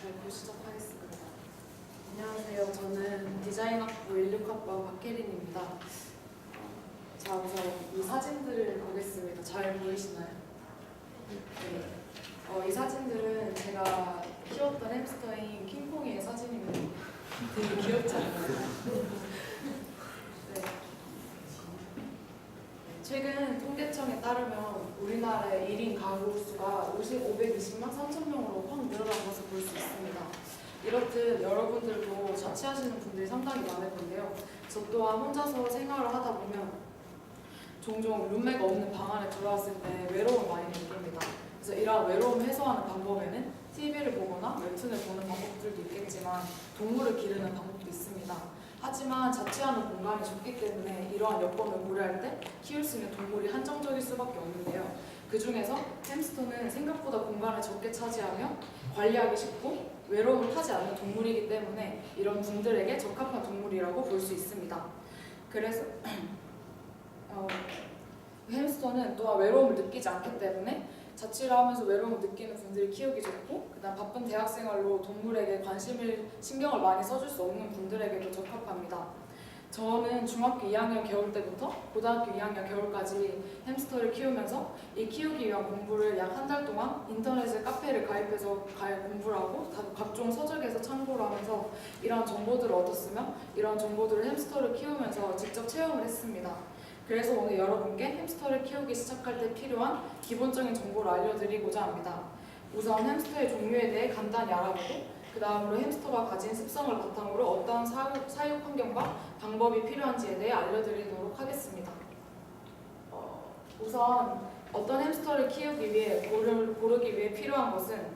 발표 시작하겠습니다. 안녕하세요. 저는 디자인학부 16학번 박혜린입니다. 자, 우선 이 사진들을 보겠습니다. 잘 보이시나요? 네. 이 사진들은 제가 키웠던 햄스터인 킹콩이의 사진입니다. 되게 귀엽지 않나요? 네. 최근 통계청에 따르면 우리나라의 1인 가구 수가 520만 3천 명으로 확 늘어난 것을 볼 수 있습니다. 이렇듯 여러분들도 자취하시는 분들이 상당히 많을 건데요. 저 또한 혼자서 생활을 하다 보면 종종 룸메가 없는 방 안에 들어왔을 때 외로움을 많이 느낍니다. 그래서 이러한 외로움을 해소하는 방법에는 TV를 보거나 웹툰을 보는 방법들도 있겠지만 동물을 기르는 방법도 있습니다. 하지만 자취하는 공간이 좁기 때문에 이러한 여건을 고려할 때 키울 수 있는 동물이 한정적일 수밖에 없는데요. 그 중에서 햄스터는 생각보다 공간을 적게 차지하며 관리하기 쉽고 외로움을 타지 않는 동물이기 때문에 이런 분들에게 적합한 동물이라고 볼 수 있습니다. 그래서 햄스터는 또한 외로움을 느끼지 않기 때문에 자취를 하면서 외로움을 느끼는 분들이 키우기 좋고, 그다음 바쁜 대학생활로 동물에게 신경을 많이 써줄 수 없는 분들에게도 적합합니다. 저는 중학교 2학년 겨울 때부터 고등학교 2학년 겨울까지 햄스터를 키우면서 이 키우기 위한 공부를 약 한 달 동안 인터넷에 카페를 가입해서 공부를 하고 각종 서적에서 참고를 하면서 이러한 정보들을 얻었으며 이러한 정보들을 햄스터를 키우면서 직접 체험을 했습니다. 그래서 오늘 여러분께 햄스터를 키우기 시작할 때 필요한 기본적인 정보를 알려드리고자 합니다. 우선 햄스터의 종류에 대해 간단히 알아보고 그 다음으로 햄스터가 가진 습성을 바탕으로 어떠한 사육 환경과 방법이 필요한지에 대해 알려드리도록 하겠습니다. 우선 어떤 햄스터를 키우기 위해 고르기 위해 필요한 것은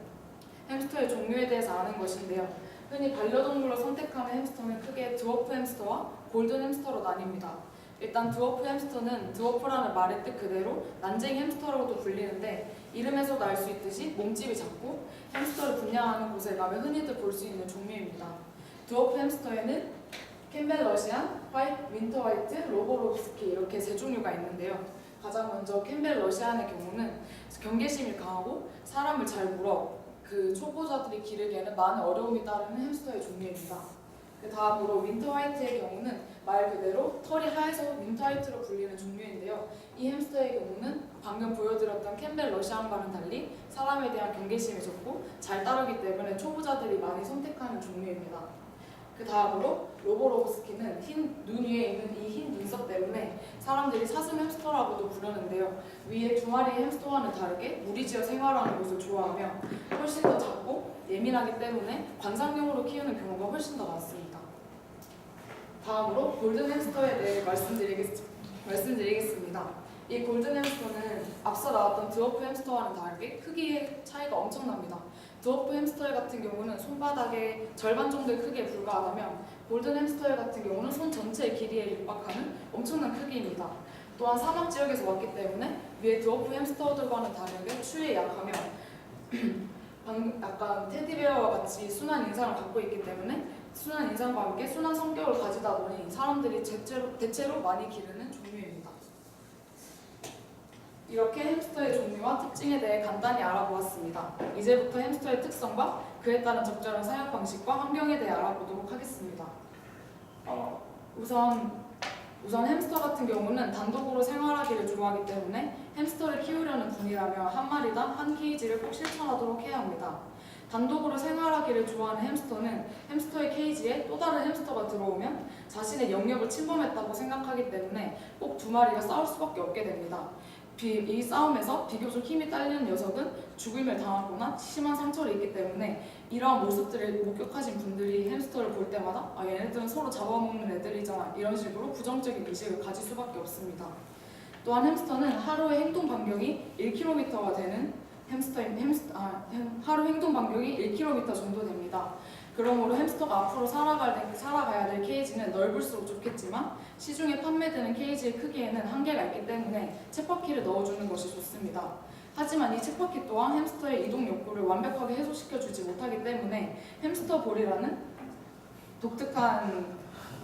햄스터의 종류에 대해서 아는 것인데요. 흔히 반려동물로 선택하는 햄스터는 크게 드워프 햄스터와 골든 햄스터로 나뉩니다. 일단 드워프 햄스터는 드워프라는 말의 뜻 그대로 난쟁이 햄스터라고도 불리는데 이름에서도 알 수 있듯이 몸집이 작고 햄스터를 분양하는 곳에 가면 흔히들 볼 수 있는 종류입니다. 드워프 햄스터에는 캠벨 러시안, 윈터 화이트, 로보롭스키 이렇게 세 종류가 있는데요. 가장 먼저 캠벨 러시안의 경우는 경계심이 강하고 사람을 잘 물어 초보자들이 기르기에는 많은 어려움이 따르는 햄스터의 종류입니다. 그 다음으로 윈터 화이트의 경우는 말 그대로 털이 하얘서 윈터 화이트로 불리는 종류인데요. 이 햄스터의 경우는 방금 보여드렸던 캠벨 러시안과는 달리 사람에 대한 경계심이 적고 잘 따르기 때문에 초보자들이 많이 선택하는 종류입니다. 그 다음으로 로보로브스키는 눈 위에 있는 이 흰 눈썹 때문에 사람들이 사슴 햄스터라고도 부르는데요. 위에 두 마리의 햄스터와는 다르게 무리지어 생활하는 것을 좋아하며 훨씬 더 작고 예민하기 때문에 관상용으로 키우는 경우가 훨씬 더 많습니다. 다음으로 골든 햄스터에 대해 말씀드리겠습니다. 이 골든 햄스터는 앞서 나왔던 드워프 햄스터와는 다르게 크기의 차이가 엄청납니다. 드워프 햄스터의 같은 경우는 손바닥의 절반 정도의 크기에 불과하다면 골든 햄스터의 같은 경우는 손 전체의 길이에 육박하는 엄청난 크기입니다. 또한 사막 지역에서 왔기 때문에 위에 드워프 햄스터들과는 다르게 추위에 약하며 약간 테디베어와 같이 순한 인상을 갖고 있기 때문에 순한 인상과 함께 순한 성격을 가지다 보니 사람들이 대체로 많이 기르는 종류입니다. 이렇게 햄스터의 종류와 특징에 대해 간단히 알아보았습니다. 이제부터 햄스터의 특성과 그에 따른 적절한 사육 방식과 환경에 대해 알아보도록 하겠습니다. 우선 햄스터 같은 경우는 단독으로 생활하기를 좋아하기 때문에 햄스터를 키우려는 분이라면 한 마리당 한 케이지를 꼭 실천하도록 해야 합니다. 단독으로 생활하기를 좋아하는 햄스터는 햄스터의 케이지에 또 다른 햄스터가 들어오면 자신의 영역을 침범했다고 생각하기 때문에 꼭 두 마리가 싸울 수밖에 없게 됩니다. 이 싸움에서 비교적 힘이 딸리는 녀석은 죽임을 당하거나 심한 상처를 입기 때문에 이러한 모습들을 목격하신 분들이 햄스터를 볼 때마다 얘네들은 서로 잡아먹는 애들이잖아 이런 식으로 부정적인 의식을 가질 수밖에 없습니다. 또한 햄스터는 하루의 행동 반경이 1km가 되는 하루 행동 반경이 1km 정도 됩니다. 그러므로 햄스터가 앞으로 살아가야 될 케이지는 넓을수록 좋겠지만 시중에 판매되는 케이지의 크기에는 한계가 있기 때문에 쳇바퀴를 넣어주는 것이 좋습니다. 하지만 이 쳇바퀴 또한 햄스터의 이동 욕구를 완벽하게 해소시켜주지 못하기 때문에 햄스터 볼이라는 독특한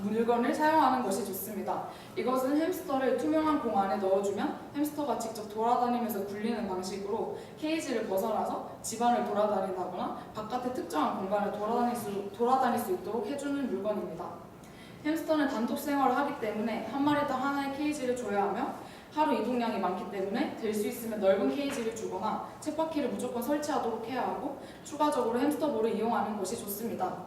물건을 사용하는 것이 좋습니다. 이것은 햄스터를 투명한 공 안에 넣어주면 햄스터가 직접 돌아다니면서 굴리는 방식으로 케이지를 벗어나서 집안을 돌아다닌다거나 바깥의 특정한 공간을 돌아다닐 수 있도록 해주는 물건입니다. 햄스터는 단독 생활을 하기 때문에 한 마리당 하나의 케이지를 줘야 하며 하루 이동량이 많기 때문에 될 수 있으면 넓은 케이지를 주거나 쳇바퀴를 무조건 설치하도록 해야 하고 추가적으로 햄스터볼을 이용하는 것이 좋습니다.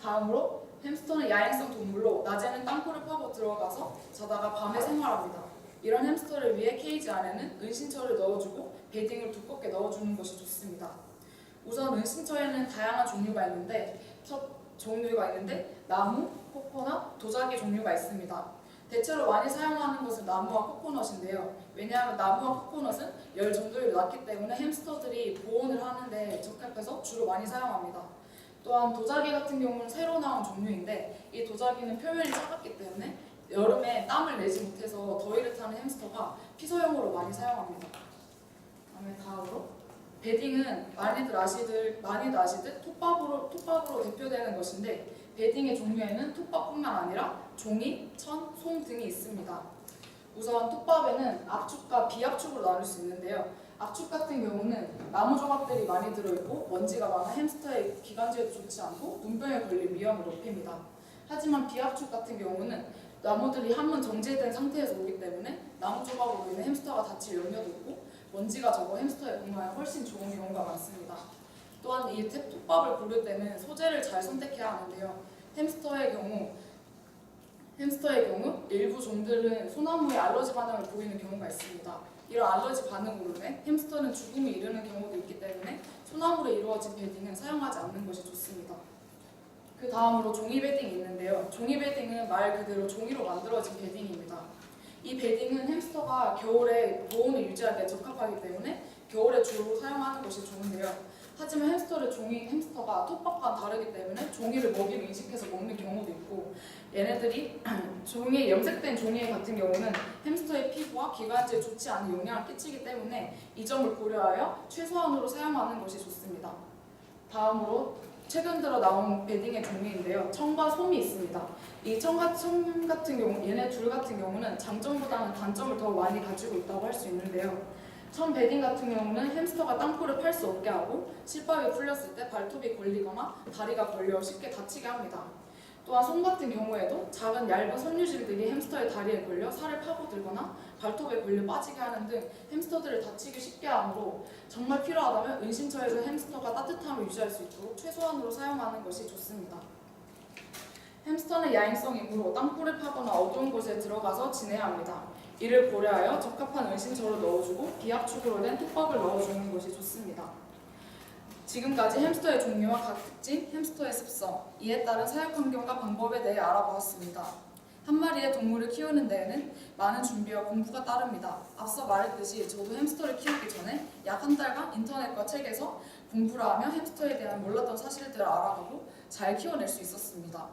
다음으로 햄스터는 야행성 동물로 낮에는 땅굴을 파고 들어가서 자다가 밤에 생활합니다. 이런 햄스터를 위해 케이지 안에는 은신처를 넣어주고 베딩을 두껍게 넣어주는 것이 좋습니다. 우선 은신처에는 다양한 종류가 있는데 나무, 코코넛, 도자기 종류가 있습니다. 대체로 많이 사용하는 것은 나무와 코코넛인데요. 왜냐하면 나무와 코코넛은 열 전도율이 낮기 때문에 햄스터들이 보온을 하는데 적합해서 주로 많이 사용합니다. 또한 도자기 같은 경우는 새로 나온 종류인데 이 도자기는 표면이 차갑기 때문에 여름에 땀을 내지 못해서 더위를 타는 햄스터가 피서용으로 많이 사용합니다. 다음으로 베딩은 많이들 아시듯 톱밥으로 대표되는 것인데 베딩의 종류에는 톱밥뿐만 아니라 종이, 천, 솜 등이 있습니다. 우선 톱밥에는 압축과 비압축으로 나눌 수 있는데요. 압축 같은 경우는 나무 조각들이 많이 들어있고 먼지가 많아 햄스터의 기관지에도 좋지 않고 눈병에 걸릴 위험을 높입니다. 하지만 비압축 같은 경우는 나무들이 한번 정제된 상태에서 오기 때문에 나무 조각으로 인해 햄스터가 다칠 염려도 없고 먼지가 적어 햄스터의 건강에 훨씬 좋은 경우가 많습니다. 또한 이 톱밥을 고를 때는 소재를 잘 선택해야 하는데요. 햄스터의 경우 일부 종들은 소나무에 알러지 반응을 보이는 경우가 있습니다. 이런 알러지 반응으로 인해 햄스터는 죽음에 이르는 경우도 있기 때문에 소나무로 이루어진 베딩은 사용하지 않는 것이 좋습니다. 그 다음으로 종이 베딩이 있는데요. 종이 베딩은 말 그대로 종이로 만들어진 베딩입니다. 이 베딩은 햄스터가 겨울에 보온을 유지하기에 적합하기 때문에 겨울에 주로 사용하는 것이 좋은데요. 하지만 햄스터가 톱밥과는 다르기 때문에 종이를 먹이로 인식해서 먹는 경우도 있고 얘네들이 염색된 종이 같은 경우는 햄스터의 피부와 기관지에 좋지 않은 영향을 끼치기 때문에 이 점을 고려하여 최소한으로 사용하는 것이 좋습니다. 다음으로 최근 들어 나온 베딩의 종류인데요. 천과 솜이 있습니다. 이 천 같은 경우, 얘네 둘 같은 경우는 장점보다는 단점을 더 많이 가지고 있다고 할 수 있는데요. 천 베딩 같은 경우는 햄스터가 땅굴을 팔 수 없게 하고 실밥이 풀렸을 때 발톱이 걸리거나 다리가 걸려 쉽게 다치게 합니다. 또한 솜 같은 경우에도 작은 얇은 섬유질들이 햄스터의 다리에 걸려 살을 파고들거나 발톱에 걸려 빠지게 하는 등 햄스터들을 다치기 쉽게 하므로 정말 필요하다면 은신처에서 햄스터가 따뜻함을 유지할 수 있도록 최소한으로 사용하는 것이 좋습니다. 햄스터는 야행성이므로 땅굴을 파거나 어두운 곳에 들어가서 지내야 합니다. 이를 고려하여 적합한 은신처를 넣어주고 비압축으로 된 톱밥을 넣어주는 것이 좋습니다. 지금까지 햄스터의 종류와 각 특징, 햄스터의 습성, 이에 따른 사육 환경과 방법에 대해 알아보았습니다. 한 마리의 동물을 키우는 데에는 많은 준비와 공부가 따릅니다. 앞서 말했듯이 저도 햄스터를 키우기 전에 약 한 달간 인터넷과 책에서 공부를 하며 햄스터에 대한 몰랐던 사실들을 알아가고 잘 키워낼 수 있었습니다.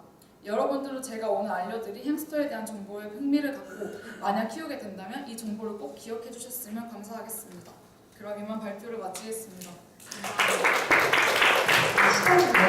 여러분들도 제가 오늘 알려드린 햄스터에 대한 정보에 흥미를 갖고 만약 키우게 된다면 이 정보를 꼭 기억해 주셨으면 감사하겠습니다. 그럼 이만 발표를 마치겠습니다. 감사합니다.